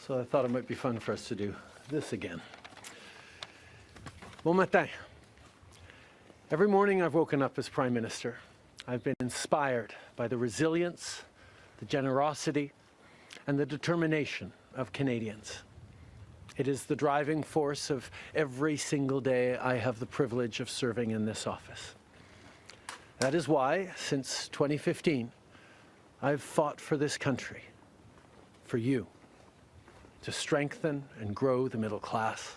so I thought it might be fun for us to do this again. Bon matin. Every morning I've woken up as Prime Minister. I've been inspired by the resilience, the generosity, and the determination of Canadians. It is the driving force of every single day I have the privilege of serving in this office. That is why, since 2015, I've fought for this country, for you, to strengthen and grow the middle class.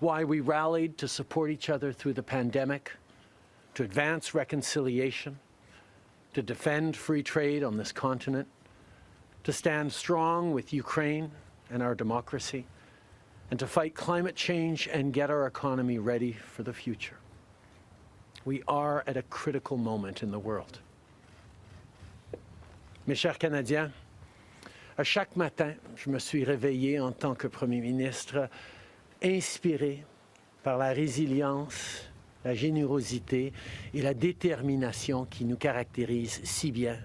Why we rallied to support each other through the pandemic, to advance reconciliation, to defend free trade on this continent, to stand strong with Ukraine and our democracy, and to fight climate change and get our economy ready for the future. We are at a critical moment in the world. Mes chers Canadiens, à chaque matin, je me suis réveillé en tant que Premier ministre, inspiré par la résilience, la générosité et la détermination qui nous caractérisent si bien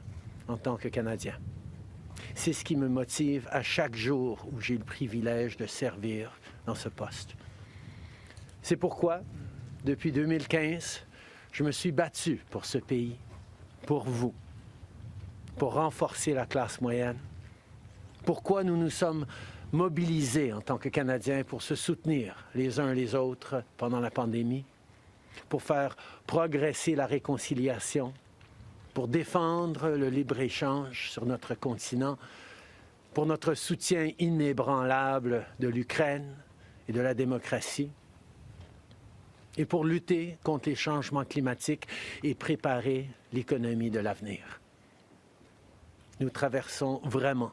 en tant que Canadiens. C'est ce qui me motive à chaque jour où j'ai le privilège de servir dans ce poste. C'est pourquoi, depuis 2015, je me suis battu pour ce pays, pour vous, pour renforcer la classe moyenne. Pourquoi nous nous sommes mobilisés en tant que Canadiens pour se soutenir les uns les autres pendant la pandémie, pour faire progresser la réconciliation, pour défendre le libre-échange sur notre continent, pour notre soutien inébranlable de l'Ukraine et de la démocratie, et pour lutter contre les changements climatiques et préparer l'économie de l'avenir. Nous traversons vraiment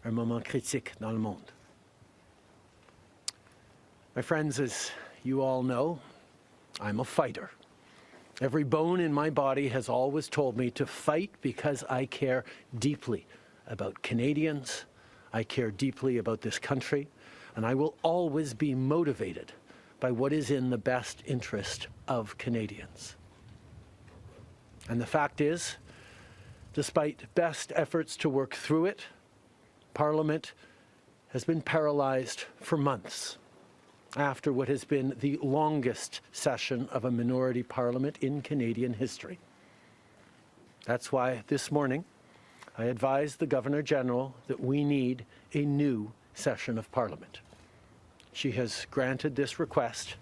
un moment critique dans le monde. My friends, as you all know, I'm a fighter. Every bone in my body has always told me to fight because I care deeply about Canadians, I care deeply about this country, and I will always be motivated by what is in the best interest of Canadians. And the fact is, despite best efforts to work through it, Parliament has been paralysed for months after what has been the longest session of a minority parliament in Canadian history. That's why this morning I advised the Governor-General that we need a new session of Parliament. She has granted this request,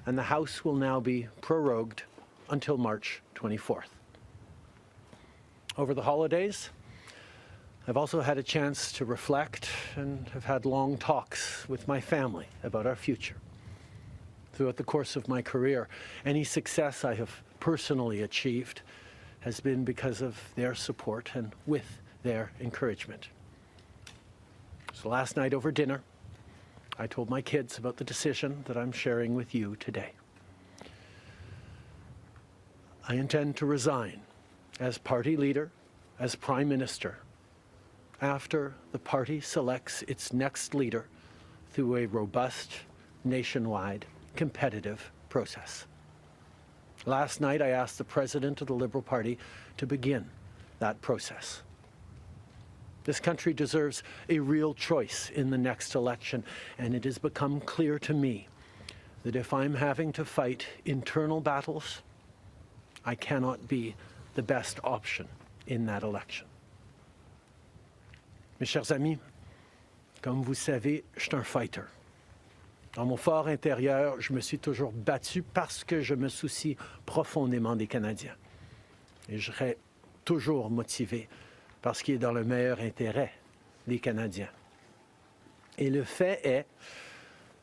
and the House will now be prorogued until March 24th. Over the holidays, I've also had a chance to reflect and have had long talks with my family about our future. Throughout the course of my career, any success I have personally achieved has been because of their support and with their encouragement. So last night over dinner, I told my kids about the decision that I'm sharing with you today. I intend to resign as party leader, as Prime Minister, after the party selects its next leader through a robust, nationwide, competitive process. Last night, I asked the President of the Liberal Party to begin that process. This country deserves a real choice in the next election, and it has become clear to me that if I'm having to fight internal battles, I cannot be the best option in that election. Mes chers amis, comme vous savez, je suis un fighter. Dans mon fort intérieur, je me suis toujours battu parce que je me soucie profondément des Canadiens. Et je serai toujours motivé par ce qui est dans le meilleur intérêt des Canadiens. Et le fait est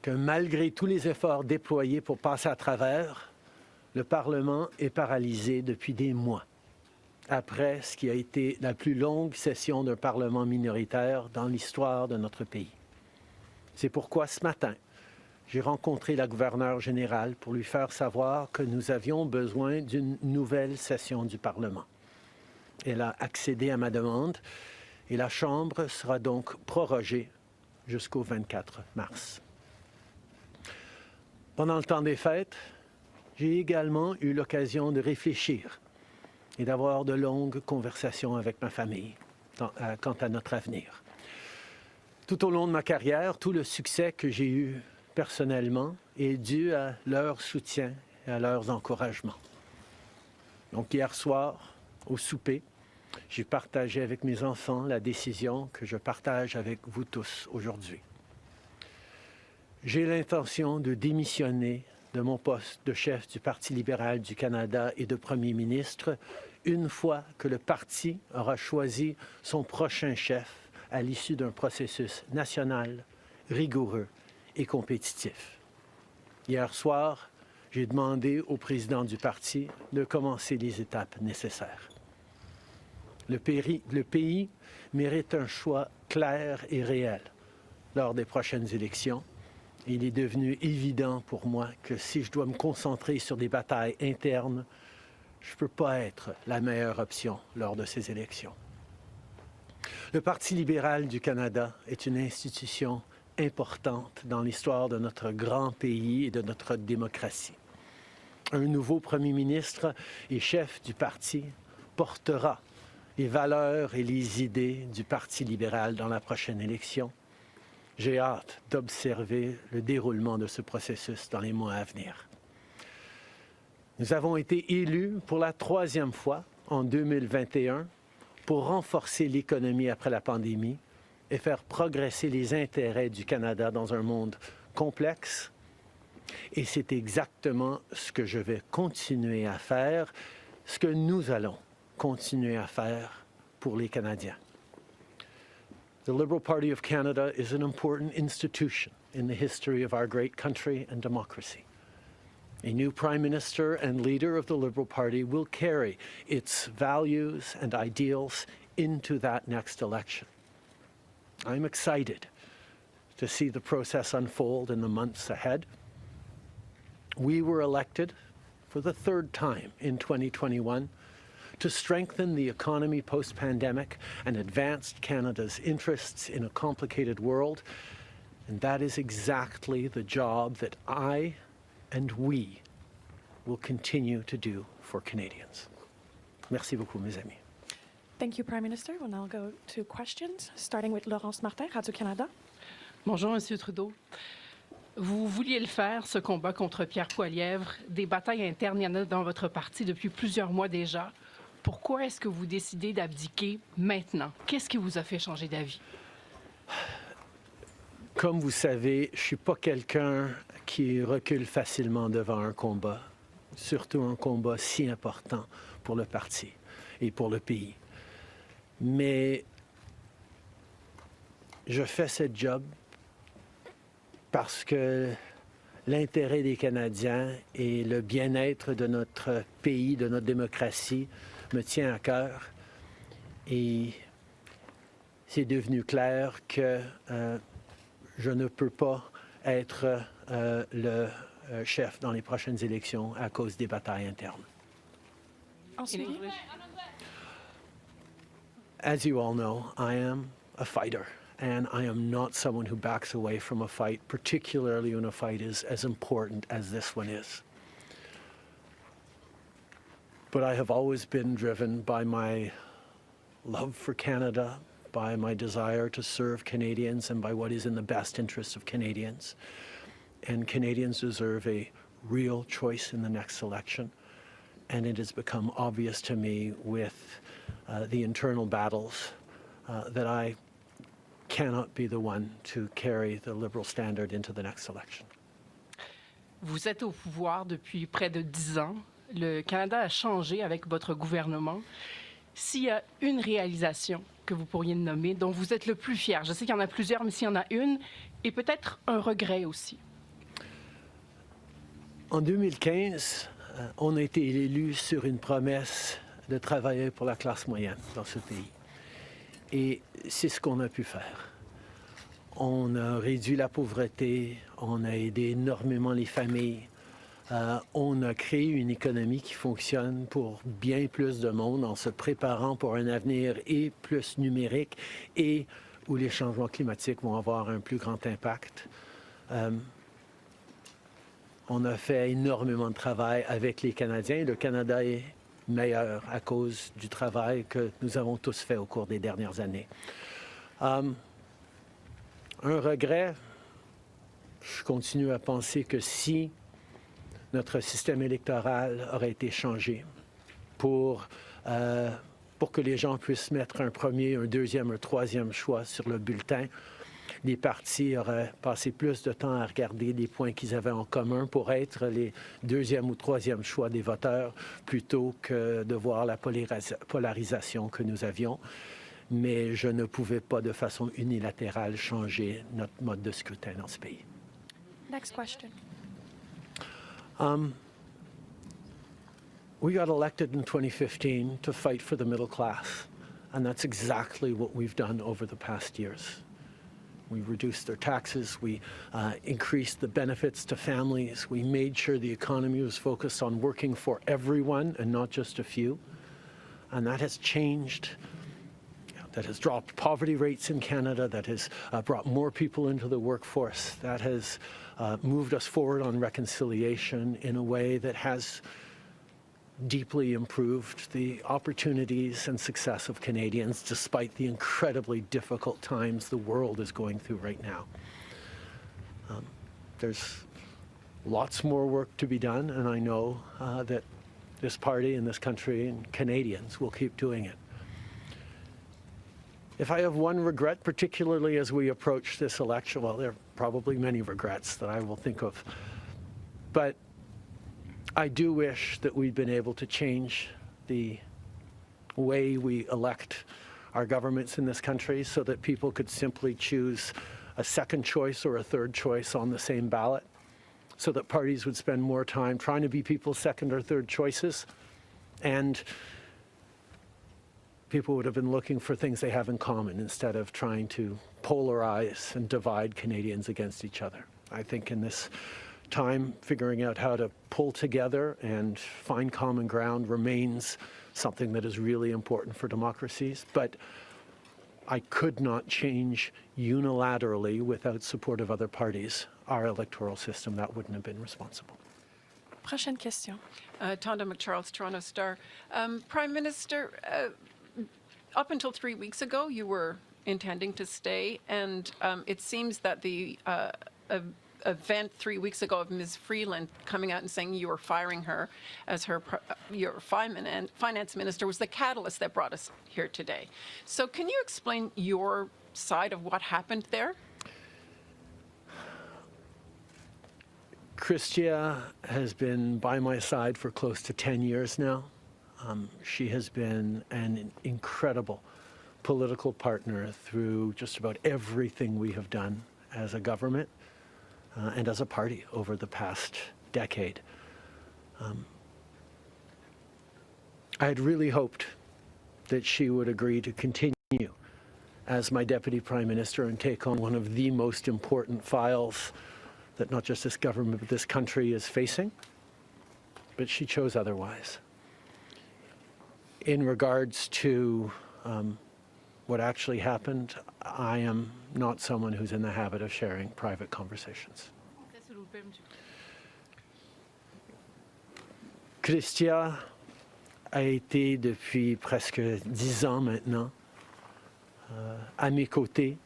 que malgré tous les efforts déployés pour passer à travers, le Parlement est paralysé depuis des mois, après ce qui a été la plus longue session d'un Parlement minoritaire dans l'histoire de notre pays. C'est pourquoi ce matin, j'ai rencontré la gouverneure générale pour lui faire savoir que nous avions besoin d'une nouvelle session du Parlement. Elle a accédé à ma demande et la Chambre sera donc prorogée jusqu'au 24 mars. Pendant le temps des fêtes, j'ai également eu l'occasion de réfléchir et d'avoir de longues conversations avec ma famille quant à notre avenir. Tout au long de ma carrière, tout le succès que j'ai eu personnellement est dû à leur soutien et à leurs encouragements. Donc hier soir, au souper, j'ai partagé avec mes enfants la décision que je partage avec vous tous aujourd'hui. J'ai l'intention de démissionner de mon poste de chef du Parti libéral du Canada et de Premier ministre une fois que le parti aura choisi son prochain chef à l'issue d'un processus national, rigoureux et compétitif. Hier soir, j'ai demandé au président du parti de commencer les étapes nécessaires. Le pays mérite un choix clair et réel lors des prochaines élections. Il est devenu évident pour moi que si je dois me concentrer sur des batailles internes, je ne peux pas être la meilleure option lors de ces élections. Le Parti libéral du Canada est une institution importante dans l'histoire de notre grand pays et de notre démocratie. Un nouveau premier ministre et chef du parti portera les valeurs et les idées du Parti libéral dans la prochaine élection. J'ai hâte d'observer le déroulement de ce processus dans les mois à venir. Nous avons été élus pour la 3e fois en 2021 pour renforcer l'économie après la pandémie et faire progresser les intérêts du Canada dans un monde complexe. Et c'est exactement ce que je vais continuer à faire, ce que nous allons continuer à faire pour les Canadiens. The Liberal Party of Canada is an important institution in the history of our great country and democracy. A new Prime Minister and leader of the Liberal Party will carry its values and ideals into that next election. I'm excited to see the process unfold in the months ahead. We were elected for the 3rd time in 2021 to strengthen the economy post-pandemic and advance Canada's interests in a complicated world. And that is exactly the job that I and we will continue to do for Canadians. Merci beaucoup, mes amis. Thank you, Prime Minister. We'll now go to questions, starting with Laurence Martin, Radio-Canada. Bonjour, Monsieur Trudeau. Vous vouliez le faire, ce combat contre Pierre Poilievre. Des batailles internes, il y en a dans votre parti depuis plusieurs mois déjà. Pourquoi est-ce que vous décidez d'abdiquer maintenant? Qu'est-ce qui vous a fait changer d'avis? Comme vous savez, je ne suis pas quelqu'un qui recule facilement devant un combat, surtout un combat si important pour le parti et pour le pays. Mais je fais ce job parce que l'intérêt des Canadiens et le bien-être de notre pays, de notre démocratie, me tient à cœur. Et c'est devenu clair que je ne peux pas être le chef dans les prochaines élections à cause des batailles internes. Ensuite, As you all know, I am a fighter, and I am not someone who backs away from a fight, particularly when a fight is as important as this one is. But I have always been driven by my love for Canada, by my desire to serve Canadians, and by what is in the best interest of Canadians. And Canadians deserve a real choice in the next election. And it has become obvious to me with the internal battles that I cannot be the one to carry the Liberal standard into the next election. Vous êtes au pouvoir depuis près de 10 ans. Le Canada a changé avec votre gouvernement. S'il y a une réalisation que vous pourriez nommer, dont vous êtes le plus fier, je sais qu'il y en a plusieurs, mais s'il y en a une, et peut-être un regret aussi. En 2015, on a été élu sur une promesse de travailler pour la classe moyenne dans ce pays. Et c'est ce qu'on a pu faire. On a réduit la pauvreté, on a aidé énormément les familles, on a créé une économie qui fonctionne pour bien plus de monde en se préparant pour un avenir et plus numérique et où les changements climatiques vont avoir un plus grand impact. On a fait énormément de travail avec les Canadiens. Le Canada est meilleur à cause du travail que nous avons tous fait au cours des dernières années. Un regret, je continue à penser que si notre système électoral aurait été changé pour que les gens puissent mettre un premier, un deuxième, un troisième choix sur le bulletin, les partis auraient passé plus de temps à regarder les points qu'ils avaient en commun pour être les deuxième ou troisième choix des voteurs plutôt que de voir la polarisation que nous avions. Mais je ne pouvais pas de façon unilatérale changer notre mode de scrutin dans ce pays. Next question. We got elected in 2015 to fight for the middle class, and that's exactly what we've done over the past years. We reduced their taxes, we increased the benefits to families, we made sure the economy was focused on working for everyone and not just a few, and that has changed. That has dropped poverty rates in Canada, that has brought more people into the workforce, that has moved us forward on reconciliation in a way that has deeply improved the opportunities and success of Canadians despite the incredibly difficult times the world is going through right now. There's lots more work to be done, and I know that this party and this country and Canadians will keep doing it. If I have one regret, particularly as we approach this election, well, there are probably many regrets that I will think of, but I do wish that we'd been able to change the way we elect our governments in this country so that people could simply choose a second choice or a third choice on the same ballot, so that parties would spend more time trying to be people's second or third choices, and people would have been looking for things they have in common instead of trying to polarize and divide Canadians against each other. I think in this time, figuring out how to pull together and find common ground remains something that is really important for democracies. But I could not change unilaterally, without support of other parties, our electoral system. That wouldn't have been responsible. Prochaine question. Tonda McCharles, Toronto Star. Prime Minister, up until 3 weeks ago, you were intending to stay, and it seems that the event 3 weeks ago of Ms. Freeland coming out and saying you were firing her as your finance minister was the catalyst that brought us here today. So can you explain your side of what happened there? Chrystia has been by my side for close to 10 years now. She has been an incredible political partner through just about everything we have done as a government and as a party over the past decade. I had really hoped that she would agree to continue as my Deputy Prime Minister and take on one of the most important files that not just this government but this country is facing, but she chose otherwise. In regards to what actually happened, I am not someone who's in the habit of sharing private conversations. Chrystia a été depuis presque 10 ans maintenant à mes côtés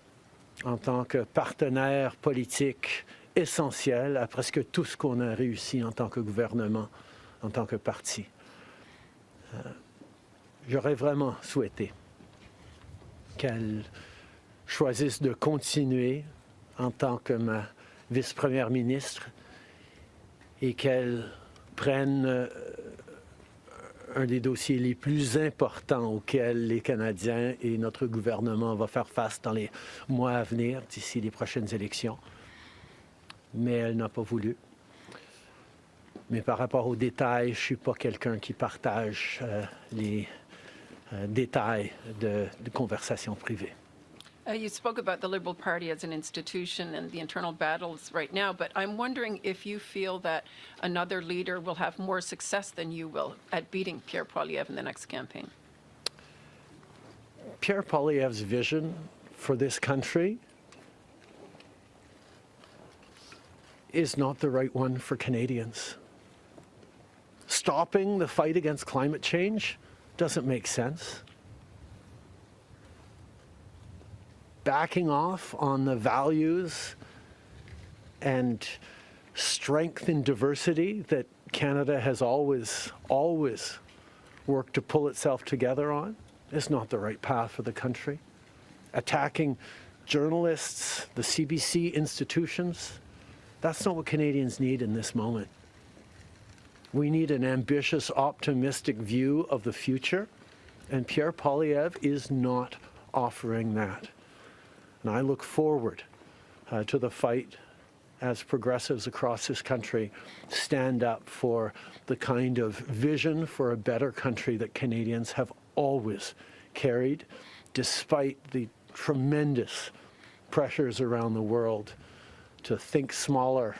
en tant que partenaire politique essentiel à presque tout ce qu'on a réussi en tant que gouvernement, en tant que parti. J'aurais vraiment souhaité qu'elle choisisse de continuer en tant que ma vice-première ministre et qu'elle prenne un des dossiers les plus importants auxquels les Canadiens et notre gouvernement vont faire face dans les mois à venir, d'ici les prochaines élections. Mais elle n'a pas voulu. Mais par rapport aux détails, je ne suis pas quelqu'un qui partage les détails de conversations privées. You spoke about the Liberal Party as an institution and the internal battles right now, but I'm wondering if you feel that another leader will have more success than you will at beating Pierre Poilievre in the next campaign. Pierre Poilievre's vision for this country is not the right one for Canadians. Stopping the fight against climate change doesn't make sense. backing off on the values and strength in diversity that Canada has always worked to pull itself together on is not the right path for the country. Attacking journalists, the CBC institutions, that's not what Canadians need in this moment. We need an ambitious, optimistic view of the future, and Pierre Poilievre is not offering that. And I look forward to the fight as progressives across this country stand up for the kind of vision for a better country that Canadians have always carried, despite the tremendous pressures around the world to think smaller,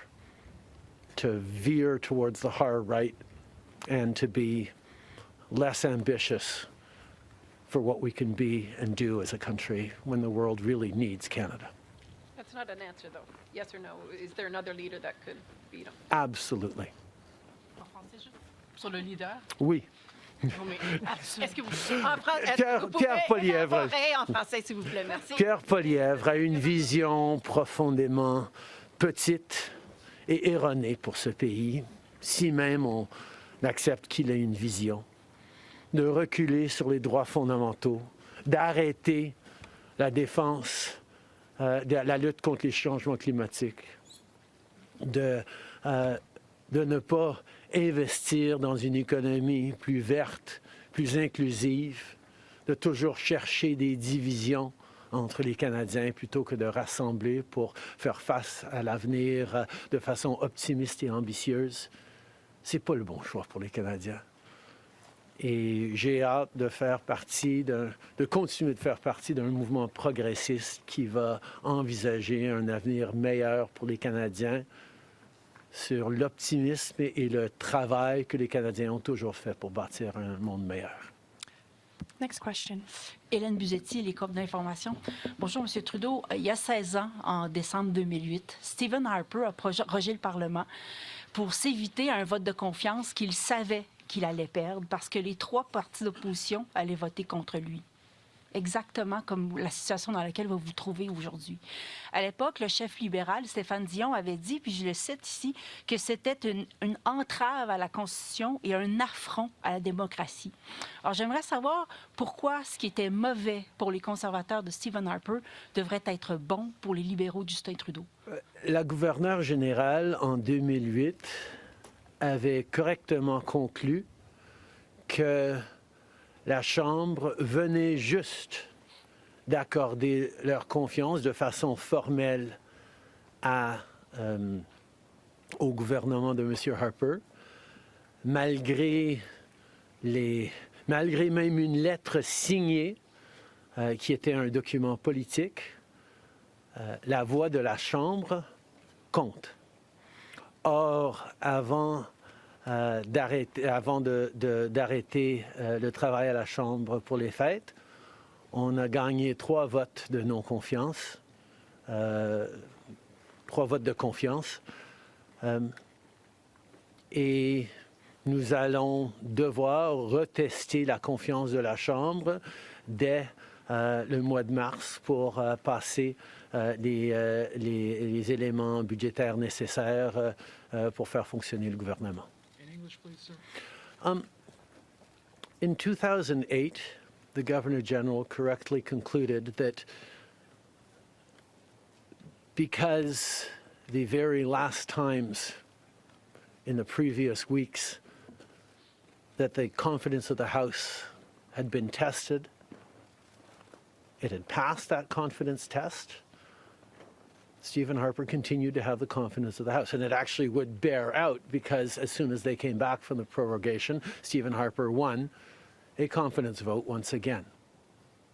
to veer towards the hard right, and to be less ambitious for what we can be and do as a country when the world really needs Canada. That's not an answer, though. Yes or no? Is there another leader that could beat him? Absolutely. En français, sur le leader. Oui. Non, mais est-ce que vous... Pierre Poilievre. élaborer en français, s'il vous plaît? Merci. Pierre Poilievre a une vision profondément petite et erronée pour ce pays, si même on accepte qu'il ait une vision, de reculer sur les droits fondamentaux, d'arrêter la défense, la lutte contre les changements climatiques, de ne pas investir dans une économie plus verte, plus inclusive, de toujours chercher des divisions entre les Canadiens plutôt que de rassembler pour faire face à l'avenir de façon optimiste et ambitieuse. C'est pas le bon choix pour les Canadiens. Et j'ai hâte de continuer de faire partie d'un mouvement progressiste qui va envisager un avenir meilleur pour les Canadiens sur l'optimisme et le travail que les Canadiens ont toujours fait pour bâtir un monde meilleur. Next question. Hélène Buzetti, les corps d'information. Bonjour, M. Trudeau. Il y a 16 ans, en décembre 2008, Stephen Harper a prorogé le Parlement pour s'éviter un vote de confiance qu'il savait qu'il allait perdre parce que les 3 partis d'opposition allaient voter contre lui. Exactement comme la situation dans laquelle vous vous trouvez aujourd'hui. À l'époque, le chef libéral, Stéphane Dion, avait dit, puis je le cite ici, que c'était une entrave à la Constitution et un affront à la démocratie. Alors, j'aimerais savoir pourquoi ce qui était mauvais pour les conservateurs de Stephen Harper devrait être bon pour les libéraux de Justin Trudeau. La gouverneure générale, en 2008, avait correctement conclu que la Chambre venait juste d'accorder leur confiance de façon formelle au gouvernement de M. Harper, malgré même une lettre signée qui était un document politique. La voix de la Chambre compte. Or, avant d'arrêter le travail à la Chambre pour les fêtes, on a gagné 3 votes de non-confiance, 3 votes de confiance. Et nous allons devoir retester la confiance de la Chambre dès le mois de mars pour passer les éléments budgétaires nécessaires pour faire fonctionner le gouvernement. In 2008, the Governor General correctly concluded that because the very last times in the previous weeks that the confidence of the House had been tested, it had passed that confidence test. Stephen Harper continued to have the confidence of the House. And it actually would bear out because as soon as they came back from the prorogation, Stephen Harper won a confidence vote once again.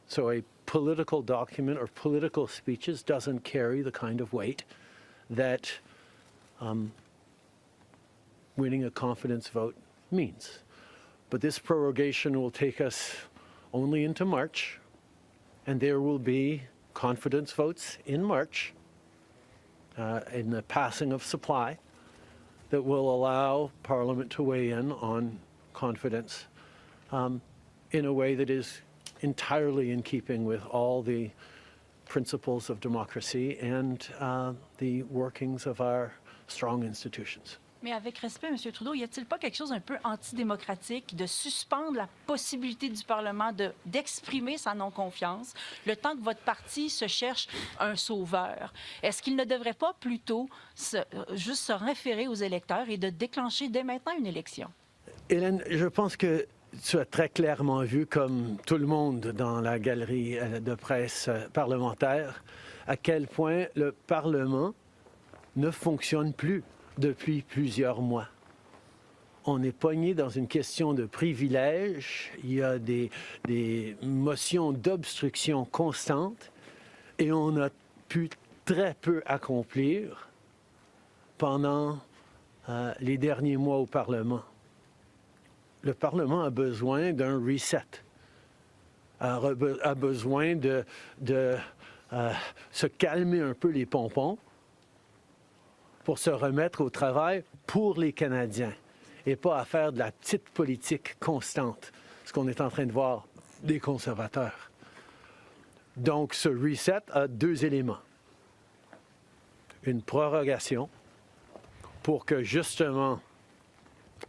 So a political document or political speeches doesn't carry the kind of weight that winning a confidence vote means. But this prorogation will take us only into March, and there will be confidence votes in March in the passing of supply that will allow Parliament to weigh in on confidence in a way that is entirely in keeping with all the principles of democracy and the workings of our strong institutions. Mais avec respect, M. Trudeau, y a-t-il pas quelque chose un peu antidémocratique de suspendre la possibilité du Parlement d'exprimer sa non-confiance le temps que votre parti se cherche un sauveur? Est-ce qu'il ne devrait pas plutôt juste se référer aux électeurs et de déclencher dès maintenant une élection? Hélène, je pense que tu as très clairement vu, comme tout le monde dans la galerie de presse parlementaire, à quel point le Parlement ne fonctionne plus depuis plusieurs mois. On est pogné dans une question de privilège. Il y a des motions d'obstruction constantes et on a pu très peu accomplir pendant les derniers mois au Parlement. Le Parlement a besoin d'un reset, a besoin de se calmer un peu les pompons pour se remettre au travail pour les Canadiens et pas à faire de la petite politique constante, ce qu'on est en train de voir des conservateurs. Donc, ce reset a deux éléments. Une prorogation pour que, justement,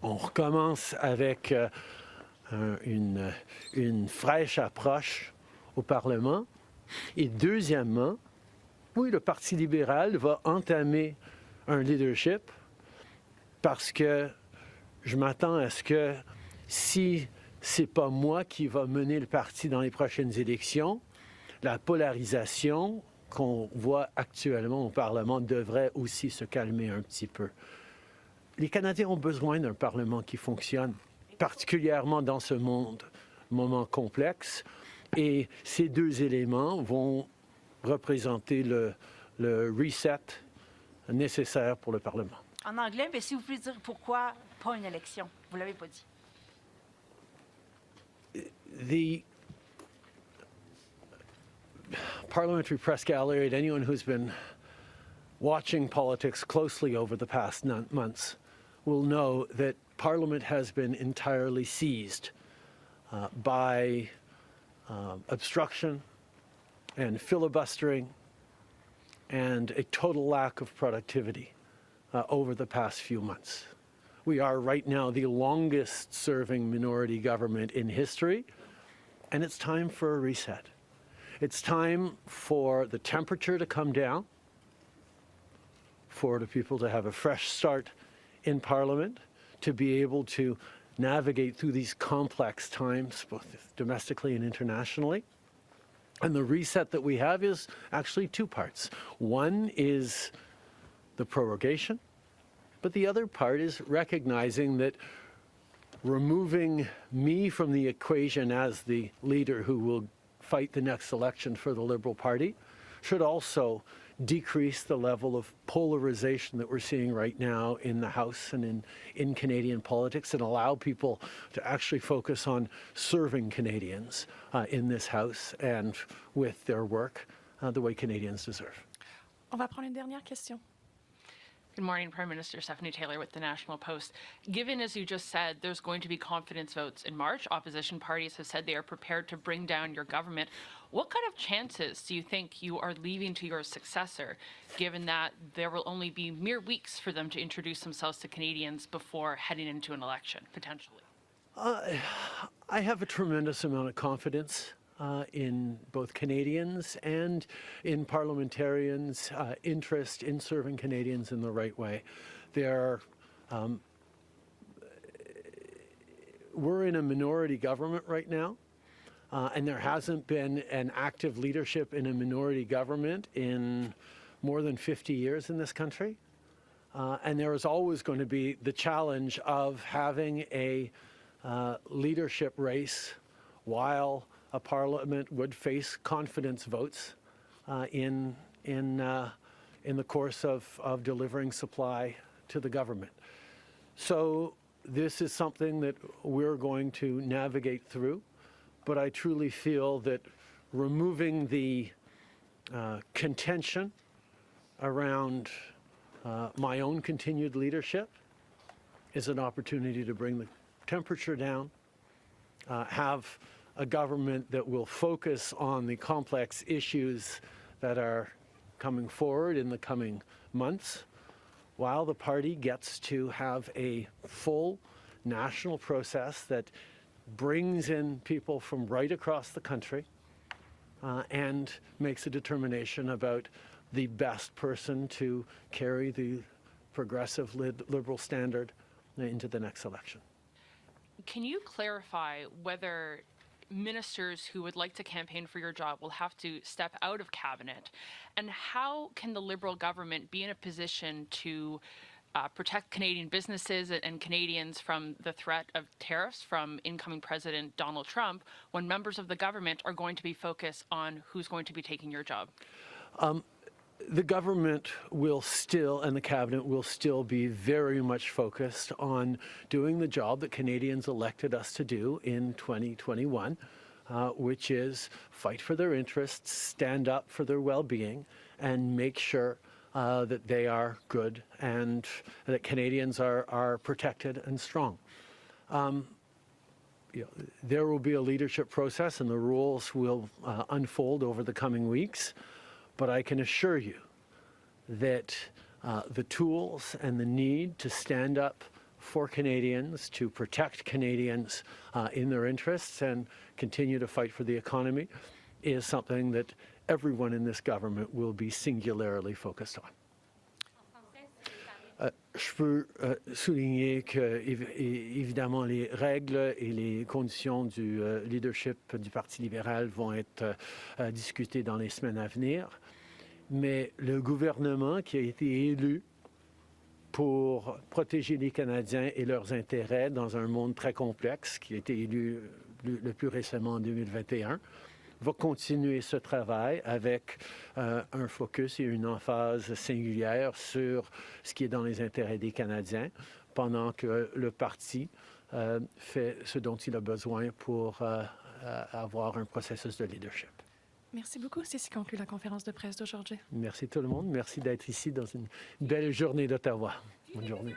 on recommence avec une fraîche approche au Parlement. Et deuxièmement, oui, le Parti libéral va entamer un leadership parce que je m'attends à ce que si c'est pas moi qui va mener le parti dans les prochaines élections, la polarisation qu'on voit actuellement au Parlement devrait aussi se calmer un petit peu. Les Canadiens ont besoin d'un Parlement qui fonctionne, particulièrement dans ce moment complexe, et ces deux éléments vont représenter le reset nécessaire pour le Parlement. En anglais, mais si vous pouvez dire pourquoi pas une élection? Vous ne l'avez pas dit. The parliamentary press gallery and anyone who's been watching politics closely over the past months will know that Parliament has been entirely seized by obstruction and filibustering and a total lack of productivity over the past few months. We are right now the longest serving minority government in history, and it's time for a reset. It's time for the temperature to come down, for the people to have a fresh start in Parliament, to be able to navigate through these complex times, both domestically and internationally. And the reset that we have is actually two parts. One is the prorogation, but the other part is recognizing that removing me from the equation as the leader who will fight the next election for the Liberal Party should also decrease the level of polarization that we're seeing right now in the House and in Canadian politics, and allow people to actually focus on serving Canadians in this House and with their work the way Canadians deserve. On va prendre une dernière question. Good morning, Prime Minister. Stephanie Taylor with the National Post. Given, as you just said, there's going to be confidence votes in March, opposition parties have said they are prepared to bring down your government. What kind of chances do you think you are leaving to your successor, given that there will only be mere weeks for them to introduce themselves to Canadians before heading into an election, potentially? I have a tremendous amount of confidence in both Canadians and in parliamentarians' interest in serving Canadians in the right way. We're in a minority government right now, and there hasn't been an active leadership in a minority government in more than 50 years in this country. And there is always going to be the challenge of having a leadership race while a parliament would face confidence votes in the course of delivering supply to the government. So this is something that we're going to navigate through, but I truly feel that removing the contention around my own continued leadership is an opportunity to bring the temperature down, have a government that will focus on the complex issues that are coming forward in the coming months, while the party gets to have a full national process that brings in people from right across the country and makes a determination about the best person to carry the progressive Liberal standard into the next election. Can you clarify whether ministers who would like to campaign for your job will have to step out of cabinet? And how can the Liberal government be in a position to protect Canadian businesses and Canadians from the threat of tariffs from incoming President Donald Trump when members of the government are going to be focused on who's going to be taking your job? The government will still, and the cabinet will still be very much focused on doing the job that Canadians elected us to do in 2021, which is fight for their interests, stand up for their well-being, and make sure that they are good and that Canadians are protected and strong. There will be a leadership process and the rules will unfold over the coming weeks. But I can assure you that the tools and the need to stand up for Canadians, to protect Canadians in their interests and continue to fight for the economy is something that everyone in this government will be singularly focused on. Je peux souligner que, évidemment, les règles et les conditions du leadership du Parti libéral vont être discutées dans les semaines à venir. Mais le gouvernement qui a été élu pour protéger les Canadiens et leurs intérêts dans un monde très complexe, qui a été élu le plus récemment en 2021, va continuer ce travail avec un focus et une emphase singulière sur ce qui est dans les intérêts des Canadiens, pendant que le parti fait ce dont il a besoin pour avoir un processus de leadership. Merci beaucoup. Ceci conclut la conférence de presse d'aujourd'hui. Merci tout le monde. Merci d'être ici dans une belle journée d'Ottawa. Bonne journée.